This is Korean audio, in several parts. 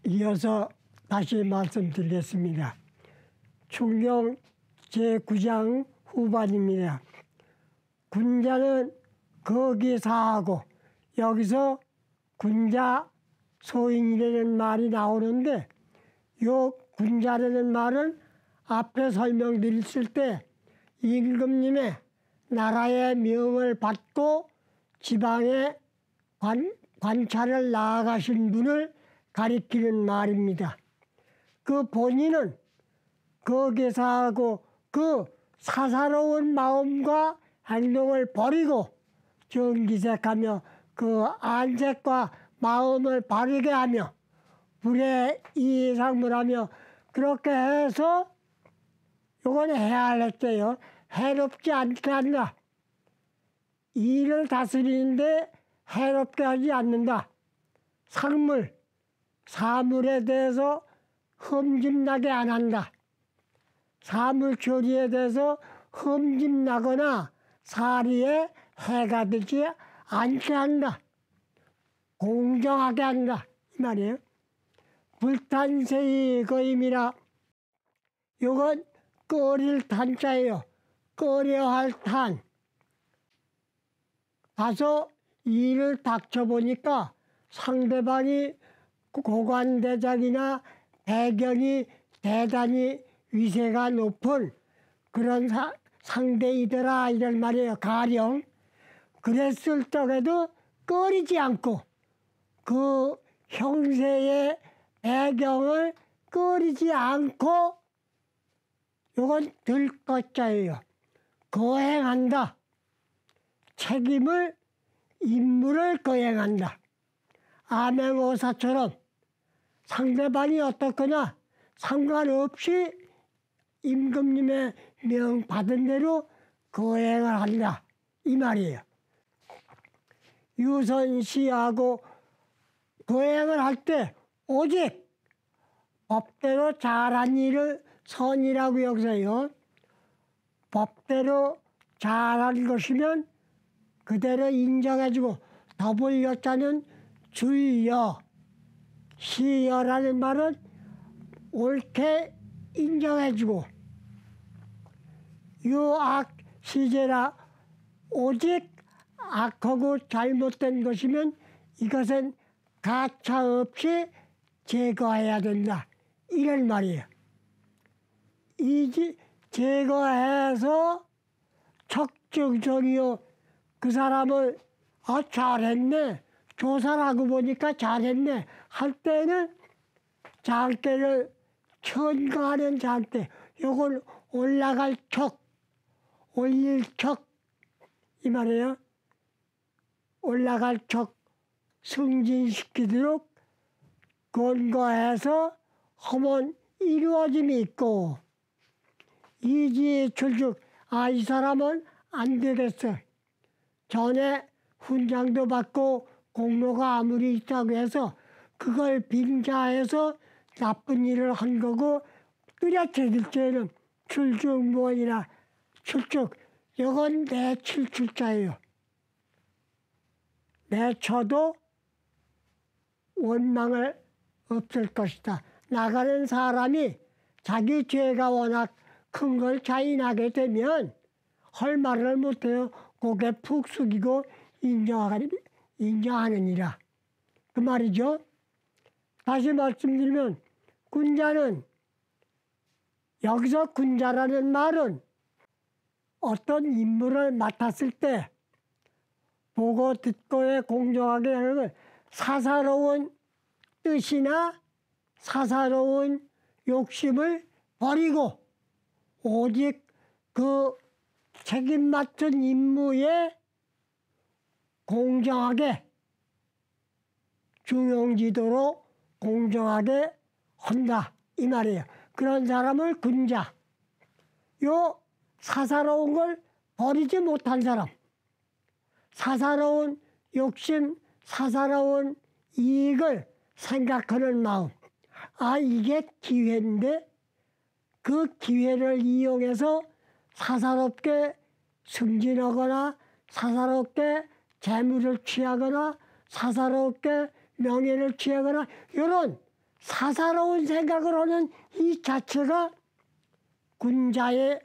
이어서 다시 말씀드리겠습니다. 충경 제9장 후반입니다. 군자는 거기 사하고, 여기서 군자 소인이라는 말이 나오는데, 요 군자라는 말은 앞에 설명드렸을 때 임금님의 나라의 명을 받고 지방에 관찰을 나아가신 분을 가리키는 말입니다. 그 본인은 거기사하고 그 사사로운 마음과 행동을 버리고 정기색하며 그 안색과 마음을 바르게 하며 불의 이상물하며 그렇게 해서 요건 해할했대요. 해롭지 않게 한다. 일을 다스리는데 해롭게 하지 않는다. 사물에 대해서 흠집나게 안 한다. 사물 처리에 대해서 흠집나거나 사리에 해가 되지 않게 한다. 공정하게 한다. 이 말이에요. 불탄세의 거임이라. 요건 끓일 탄자예요. 끓여야 할 탄. 가서 일을 닥쳐보니까 상대방이 고관대장이나 배경이 대단히 위세가 높은 그런 상대이더라 이런 말이에요. 가령 그랬을 적에도 꺼리지 않고 그 형세의 배경을 꺼리지 않고 이건 들것자예요. 거행한다. 책임을 임무를 거행한다. 암행어사처럼 상대방이 어떻거나 상관없이 임금님의 명 받은 대로 거행을 한다. 이 말이에요. 유선시하고 거행을 할 때 오직 법대로 잘한 일을 선이라고 여기서요. 법대로 잘한 것이면 그대로 인정해주고 더블여자는 주여, 시여라는 말은 옳게 인정해주고 유악 시제라 오직 악하고 잘못된 것이면 이것은 가차없이 제거해야 된다. 이런 말이에요. 이 제거해서 척증전이요. 그 사람을 잘했네. 조사를 하고 보니까 잘했네. 할 때는 장대를 천거하는 장대. 요걸 올라갈 척, 올릴 척. 이 말이에요. 올라갈 척 승진시키도록 권고해서 하면 이루어짐이 있고 이지의 출죽 이 사람은 안 되겠어. 전에 훈장도 받고 공로가 아무리 있다고 해서 그걸 빙자해서 나쁜 일을 한 거고 뚜렷해질 때는 출죽무원이나 출죽 이건 내 칠출자예요. 내 처도 원망을 없을 것이다. 나가는 사람이 자기 죄가 워낙 큰 걸 자인하게 되면 할 말을 못해요. 고개 푹 숙이고 인정하느니라. 그 말이죠. 다시 말씀드리면 군자는 여기서 군자라는 말은 어떤 임무를 맡았을 때 보고 듣고에 공정하게 하는 걸 사사로운 뜻이나 사사로운 욕심을 버리고 오직 그 책임 맡은 임무에 공정하게 중용지도로 공정하게 한다 이 말이에요. 그런 사람을 군자. 요 사사로운 걸 버리지 못한 사람. 사사로운 욕심, 사사로운 이익을 생각하는 마음. 이게 기회인데 그 기회를 이용해서 사사롭게 승진하거나 사사롭게 재물을 취하거나 사사롭게 명예를 취하거나 이런 사사로운 생각을 하는 이 자체가 군자에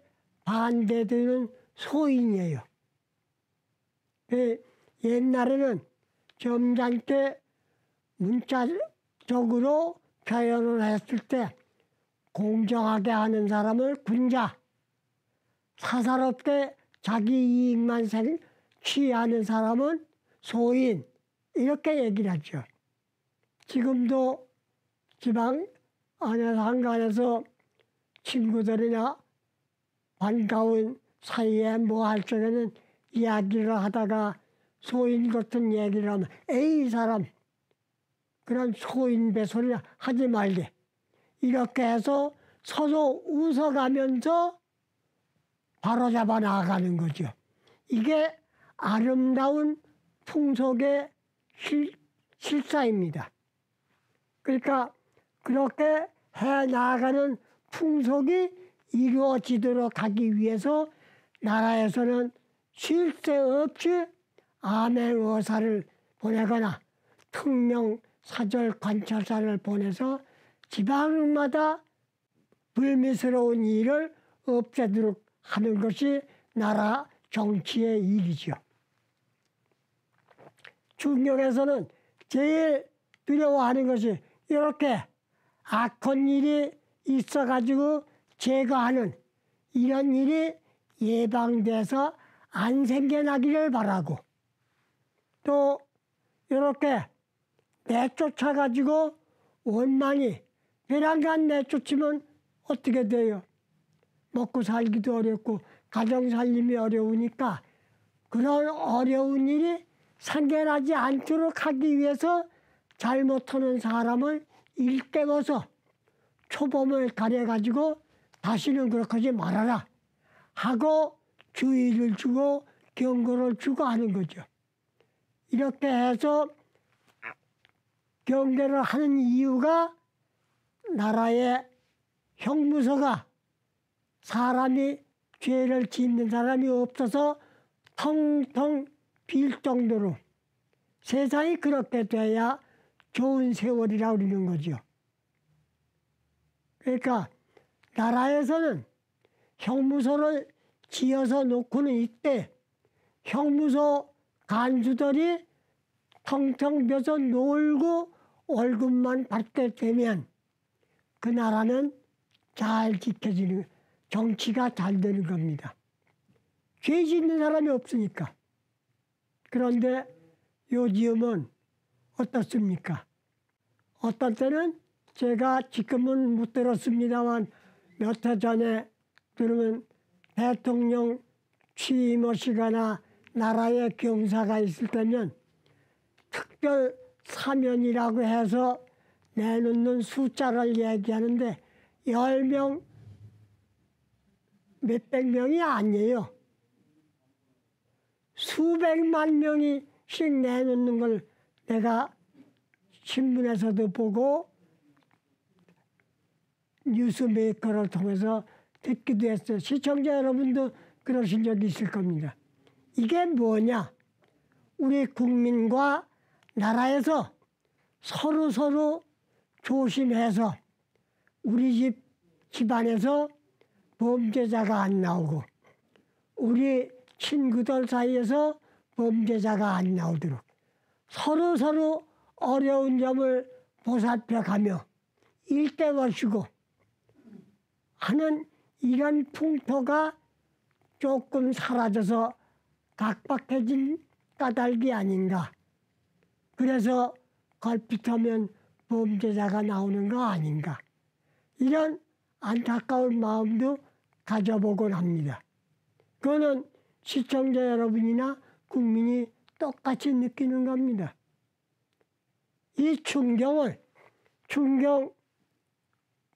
반대되는 소인이에요. 옛날에는 점잖게 문자적으로 표현을 했을 때 공정하게 하는 사람을 군자, 사사롭게 자기 이익만 취하는 사람은 소인, 이렇게 얘기를 하죠. 지금도 지방 안에서 한간에서 친구들이나 반가운 사이에 뭐 할 적에는 이야기를 하다가 소인 같은 얘기를 하면 에이 이 사람 그런 소인배 소리 하지 말게, 이렇게 해서 서로 웃어가면서 바로잡아 나가는 거죠. 이게 아름다운 풍속의 실사입니다. 그러니까 그렇게 해 나가는 풍속이 이루어지도록 하기 위해서 나라에서는 쉴 새 없이 암행어사를 보내거나 특명 사절 관찰사를 보내서 지방마다 불미스러운 일을 없애도록 하는 것이 나라 정치의 일이죠. 중경에서는 제일 두려워하는 것이 이렇게 악한 일이 있어가지고 제거하는 이런 일이 예방돼서 안 생겨나기를 바라고, 또 이렇게 내쫓아가지고 원만히 배란간 내쫓으면 어떻게 돼요? 먹고 살기도 어렵고 가정 살림이 어려우니까 그런 어려운 일이 생겨나지 않도록 하기 위해서 잘못하는 사람을 일깨워서 초범을 가려가지고 다시는 그렇게 하지 말아라 하고 주의를 주고 경고를 주고 하는 거죠. 이렇게 해서 경계를 하는 이유가 나라의 형무소가 사람이 죄를 짓는 사람이 없어서 텅텅 빌 정도로 세상이 그렇게 돼야 좋은 세월이라고 그러는 거죠. 그러니까 나라에서는 형무소를 지어서 놓고는 이때 형무소 간수들이 텅텅 비어서 놀고 월급만 받게 되면 그 나라는 잘 지켜지는, 정치가 잘 되는 겁니다. 죄 짓는 사람이 없으니까. 그런데 요즘은 어떻습니까? 어떤 때는 제가 지금은 못 들었습니다만 몇 해 전에 들으면 대통령 취임하시거나 나라의 경사가 있을 때면 특별 사면이라고 해서 내놓는 숫자를 얘기하는데 10명, 몇백 명이 아니에요. 수백만 명이씩 내놓는 걸 내가 신문에서도 보고 뉴스메이커를 통해서 듣기도 했어요. 시청자 여러분도 그러신 적이 있을 겁니다. 이게 뭐냐? 우리 국민과 나라에서 서로 조심해서 우리 집안에서 범죄자가 안 나오고 우리 친구들 사이에서 범죄자가 안 나오도록 서로 어려운 점을 보살펴가며 일대워주고 하는 이런 풍토가 조금 사라져서 각박해진 까닭이 아닌가. 그래서 걸핏하면 범죄자가 나오는 거 아닌가. 이런 안타까운 마음도 가져보곤 합니다. 그거는 시청자 여러분이나 국민이 똑같이 느끼는 겁니다. 이 충경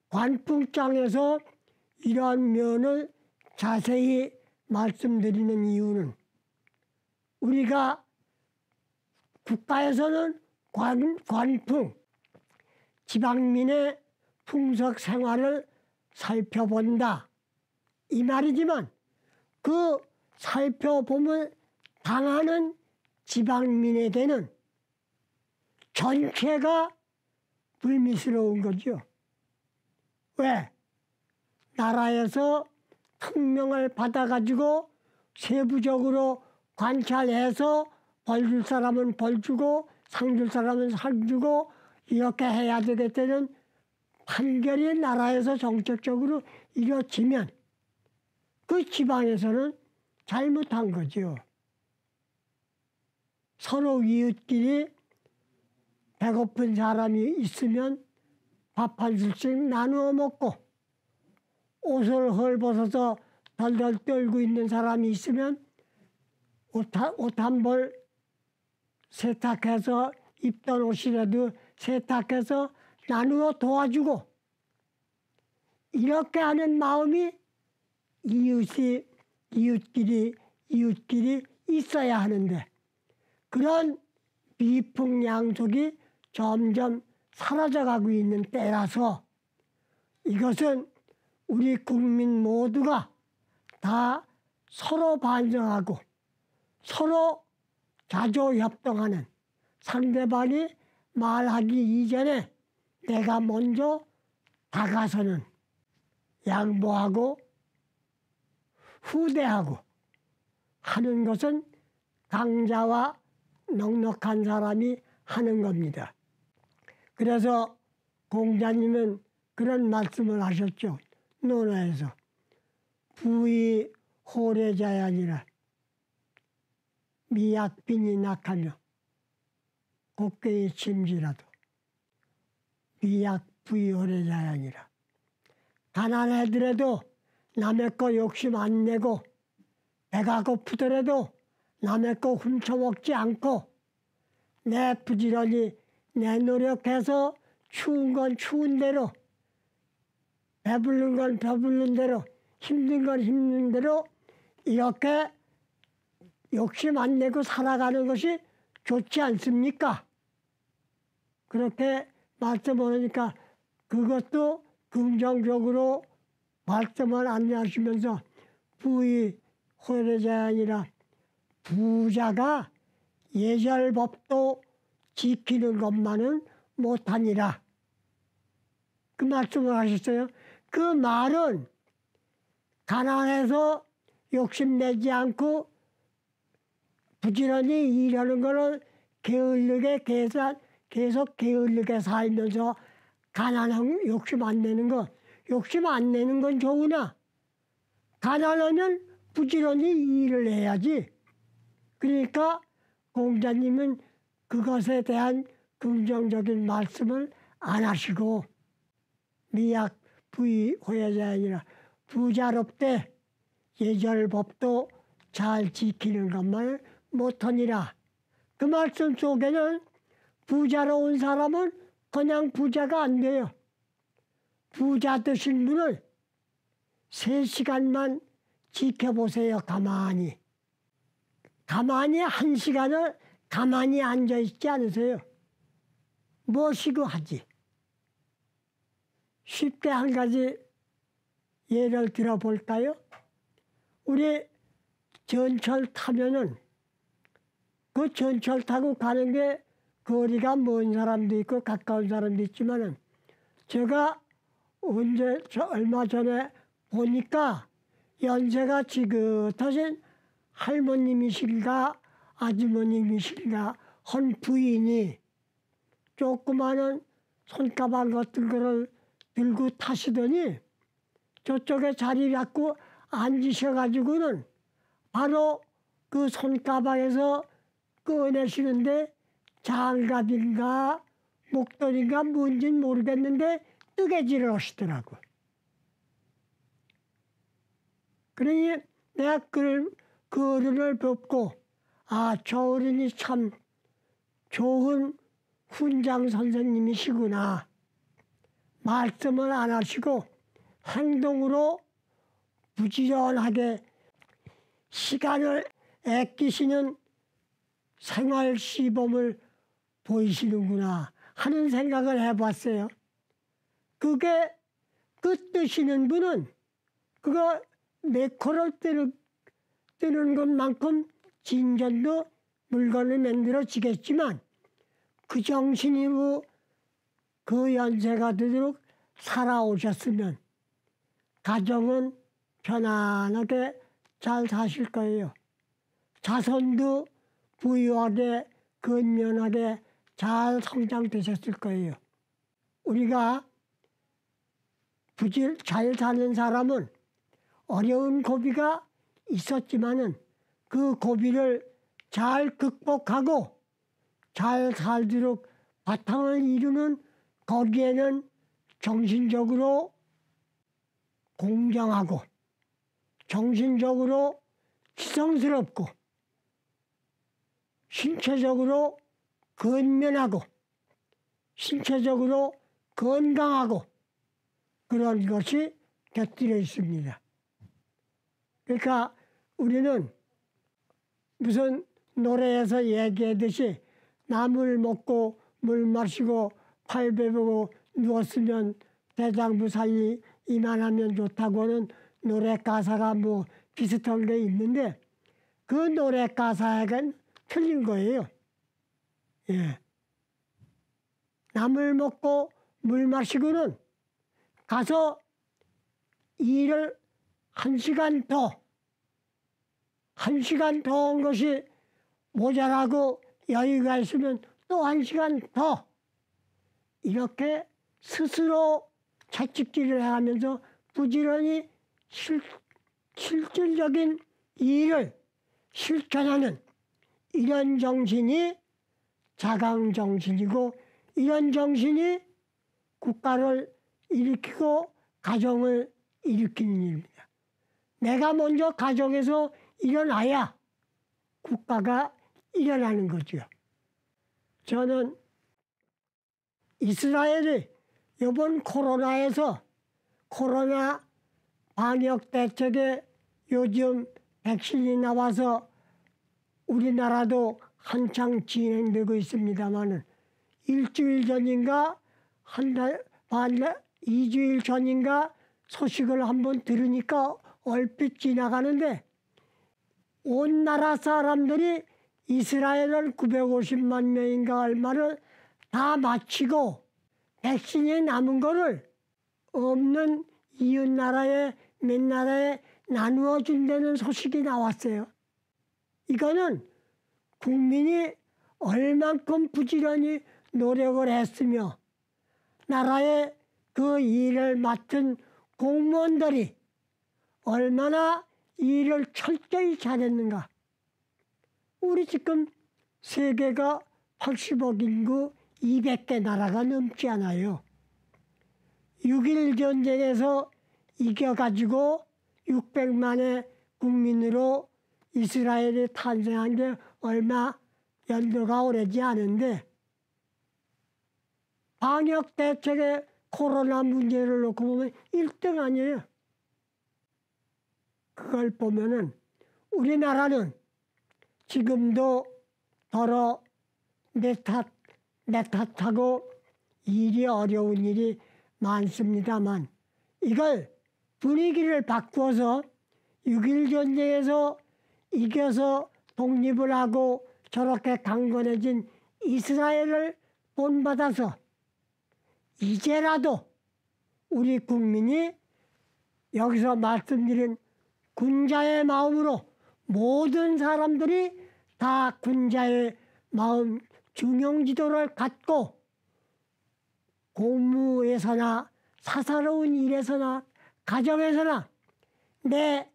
관풍장에서 이러한 면을 자세히 말씀드리는 이유는 우리가 국가에서는 관풍, 지방민의 풍속 생활을 살펴본다 이 말이지만 그 살펴보면 당하는 지방민에게는 전체가 불미스러운 거죠. 왜? 나라에서 특명을 받아가지고 세부적으로 관찰해서 벌 줄 사람은 벌 주고 상 줄 사람은 상 주고 이렇게 해야 되겠다는 판결이 나라에서 정책적으로 이루어지면 그 지방에서는 잘못한 거죠. 서로 이웃끼리 배고픈 사람이 있으면 밥 한 술씩 나누어 먹고 옷을 헐벗어서 덜덜 떨고 있는 사람이 있으면 옷 한 벌 세탁해서 입던 옷이라도 세탁해서 나누어 도와주고 이렇게 하는 마음이 이웃끼리 있어야 하는데 그런 미풍양속이 점점 사라져가고 있는 때라서 이것은 우리 국민 모두가 다 서로 반성하고 서로 자조협동하는 상대방이 말하기 이전에 내가 먼저 다가서는 양보하고 후대하고 하는 것은 강자와 넉넉한 사람이 하는 겁니다. 그래서 공자님은 그런 말씀을 하셨죠. 논어에서 부의 호래자야니라 미약빈이 낙하며 곱게의 침지라도 미약 부의 호래자야니라. 가난하더라도 남의 거 욕심 안 내고 배가 고프더라도 남의 거 훔쳐먹지 않고 내 부지런히 내 노력해서 추운 건 추운 대로 배부른 건 배부른 대로 힘든 건 힘든 대로 이렇게 욕심 안 내고 살아가는 것이 좋지 않습니까? 그렇게 말씀하니까 그것도 긍정적으로 말씀을 안내하시면서 부의 호래자가 아니라 부자가 예절법도 지키는 것만은 못하니라. 그 말씀을 하셨어요. 그 말은 가난해서 욕심내지 않고 부지런히 일하는 거는 게을르게 계속 게을르게 살면서 가난한 욕심 안 내는 거, 욕심 안 내는 건 좋으나 가난하면 부지런히 일을 해야지. 그러니까 공자님은 그것에 대한 긍정적인 말씀을 안 하시고 미약 부의 호야자 아니라 부자롭되 예절법도 잘 지키는 것만 못하니라. 그 말씀 속에는 부자로운 사람은 그냥 부자가 안 돼요. 부자 되신 분을 3시간만 지켜보세요. 가만히 1시간을 가만히 앉아있지 않으세요. 무엇이고 하지. 쉽게 한 가지 예를 들어볼까요? 우리 전철 타면은 그 전철 타고 가는 게 거리가 먼 사람도 있고 가까운 사람도 있지만은 제가 얼마 전에 보니까 연세가 지긋하신 할머님이신가 아주머님이신가 한 부인이 조그마한 손가방 같은 거를 들고 타시더니 저쪽에 자리 잡고 앉으셔가지고는 바로 그 손가방에서 꺼내시는데 장갑인가 목도리인가 뭔지는 모르겠는데 뜨개질을 하시더라고. 그러니 내가 그 어른을 뵙고 저 어른이 참 좋은 훈장 선생님이시구나. 말씀을 안 하시고 행동으로 부지런하게 시간을 아끼시는 생활 시범을 보이시는구나 하는 생각을 해봤어요. 그게 그 뜨시는 분은 그거 매코를 뜨는 것만큼 진전도 물건을 만들어지겠지만 그 정신이 그 연세가 되도록 살아오셨으면 가정은 편안하게 잘 사실 거예요. 자손도 부유하게 건면하게 잘 성장되셨을 거예요. 우리가 잘 사는 사람은 어려운 고비가 있었지만은 그 고비를 잘 극복하고 잘 살도록 바탕을 이루는 거기에는 정신적으로 공정하고 정신적으로 지성스럽고 신체적으로 건면하고 신체적으로 건강하고 그런 것이 곁들여 있습니다. 그러니까 우리는 무슨 노래에서 얘기하듯이 나물 먹고 물 마시고 팔 베고 누웠으면 대장부 살이 이만하면 좋다고는 노래 가사가 뭐 비슷한 게 있는데 그 노래 가사에는 틀린 거예요. 예. 나물 먹고 물 마시고는 가서 일을 1시간 더, 1시간 더 한 것이 모자라고 여유가 있으면 또 1시간 더 이렇게 스스로 채찍질을 하면서 부지런히 실질적인 일을 실천하는 이런 정신이 자강정신이고 이런 정신이 국가를 일으키고 가정을 일으키는 일입니다. 내가 먼저 가정에서 일어나야 국가가 일어나는 거죠. 저는 이스라엘이 이번 코로나에서 코로나 방역 대책에 요즘 백신이 나와서 우리나라도 한창 진행되고 있습니다마는 일주일 전인가 한 달 반, 2주일 전인가 소식을 한번 들으니까 얼핏 지나가는데 온 나라 사람들이 이스라엘은 950만 명인가 얼마를 다 마치고 백신이 남은 거를 없는 이웃 나라에 몇 나라에 나누어 준다는 소식이 나왔어요. 이거는 국민이 얼만큼 부지런히 노력을 했으며 나라의 그 일을 맡은 공무원들이 얼마나 일을 철저히 잘했는가. 우리 지금 세계가 80억 인구 200개 나라가 넘지 않아요. 6.1 전쟁에서 이겨가지고 600만의 국민으로 이스라엘이 탄생한 게 얼마 연도가 오래지 않은데 방역 대책에 코로나 문제를 놓고 보면 1등 아니에요. 그걸 보면은 우리나라는 지금도 더러 내 탓하고 일이 어려운 일이 많습니다만 이걸 분위기를 바꾸어서 6.1 전쟁에서 이겨서 독립을 하고 저렇게 강건해진 이스라엘을 본받아서 이제라도 우리 국민이 여기서 말씀드린 군자의 마음으로 모든 사람들이 다 군자의 마음 중용지도를 갖고 공무에서나 사사로운 일에서나 가정에서나 내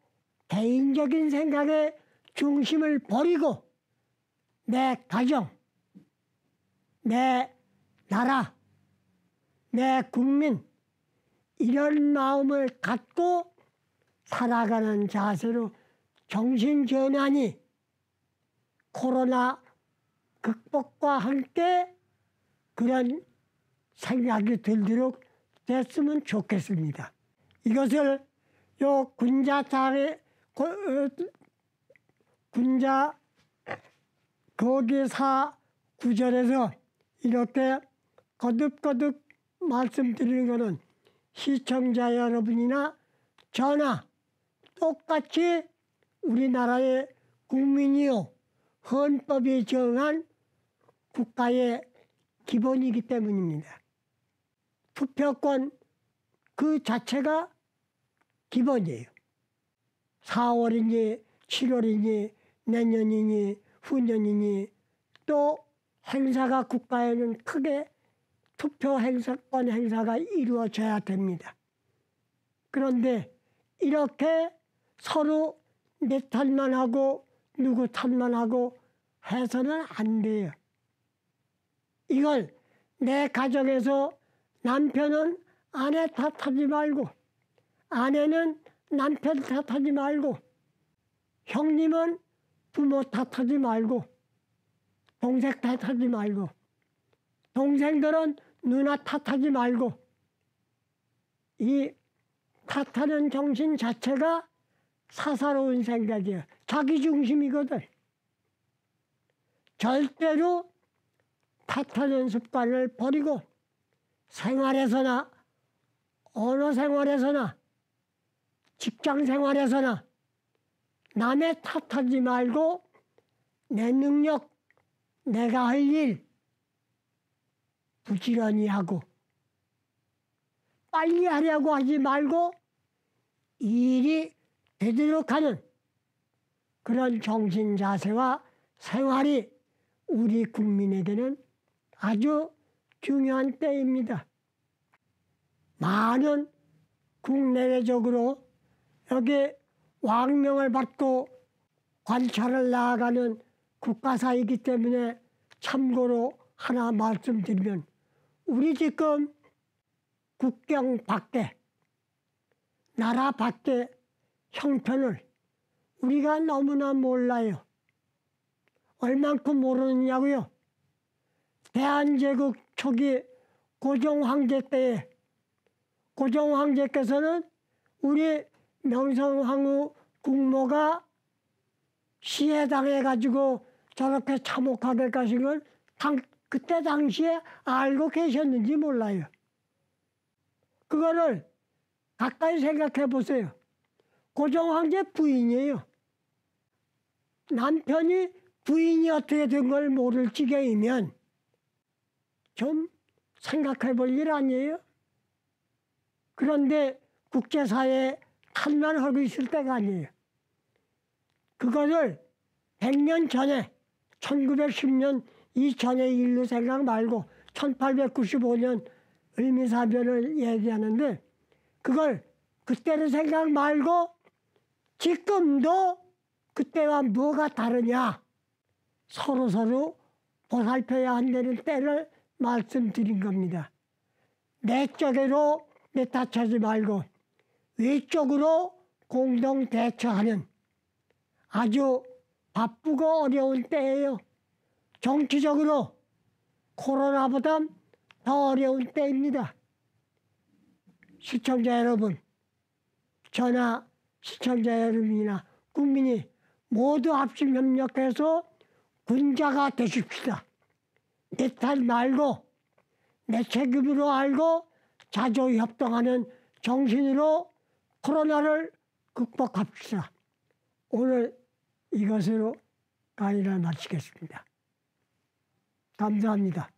개인적인 생각의 중심을 버리고 내 가정, 내 나라, 내 국민 이런 마음을 갖고 살아가는 자세로 정신전환이 코로나 극복과 함께 그런 생각이 들도록 됐으면 좋겠습니다. 이것을 요 군자 거기사 구절에서 이렇게 거듭거듭 말씀드리는 것은 시청자 여러분이나 저나 똑같이 우리나라의 국민이요 헌법이 정한 국가의 기본이기 때문입니다. 투표권 그 자체가 기본이에요. 4월이니 7월이니 내년이니 후년이니 또 행사가 국가에는 크게 투표 행사권 행사가 이루어져야 됩니다. 그런데 이렇게 서로 내 탓만 하고 누구 탓만 하고 해서는 안 돼요. 이걸 내 가정에서 남편은 아내 탓하지 말고 아내는 남편 탓하지 말고 형님은 부모 탓하지 말고 동생 탓하지 말고 동생들은 누나 탓하지 말고 이 탓하는 정신 자체가 사사로운 생각이에요. 자기중심이거든. 절대로 탓하는 습관을 버리고 생활에서나 언어 생활에서나 직장 생활에서나 남의 탓하지 말고 내 능력, 내가 할 일 부지런히 하고 빨리 하려고 하지 말고 일이 되도록 하는 그런 정신 자세와 생활이 우리 국민에게는 아주 중요한 때입니다. 많은 국내외적으로 여기 왕명을 받고 관찰을 나아가는 국가사이기 때문에 참고로 하나 말씀드리면 우리 지금 국경 밖에 나라 밖에 형편을 우리가 너무나 몰라요. 얼만큼 모르느냐고요. 대한제국 초기 고종황제 때에 고종황제께서는 우리 명성황후 국모가 시해당해가지고 저렇게 참혹하게 가신 걸 그때 당시에 알고 계셨는지 몰라요. 그거를 가까이 생각해 보세요. 고종황제 부인이에요. 남편이 부인이 어떻게 된 걸 모를 지경이면 좀 생각해 볼 일 아니에요? 그런데 국제사회에 탓만 하고 있을 때가 아니에요. 그거를 100년 전에 1910년 이전의 일로 생각 말고 1895년 을미사변을 얘기하는데 그걸 그때를 생각 말고 지금도 그때와 뭐가 다르냐 서로 보살펴야 한다는 때를 말씀드린 겁니다. 내적으로 내 탓하지 말고 외적으로 공동 대처하는 아주 바쁘고 어려운 때예요. 정치적으로 코로나보다 더 어려운 때입니다. 시청자 여러분, 저나 시청자 여러분이나 국민이 모두 합심 협력해서 군자가 되십시다. 내 탓 말고 내 책임으로 알고 자조협동하는 정신으로 코로나를 극복합시다. 오늘 이것으로 강의를 마치겠습니다. 감사합니다.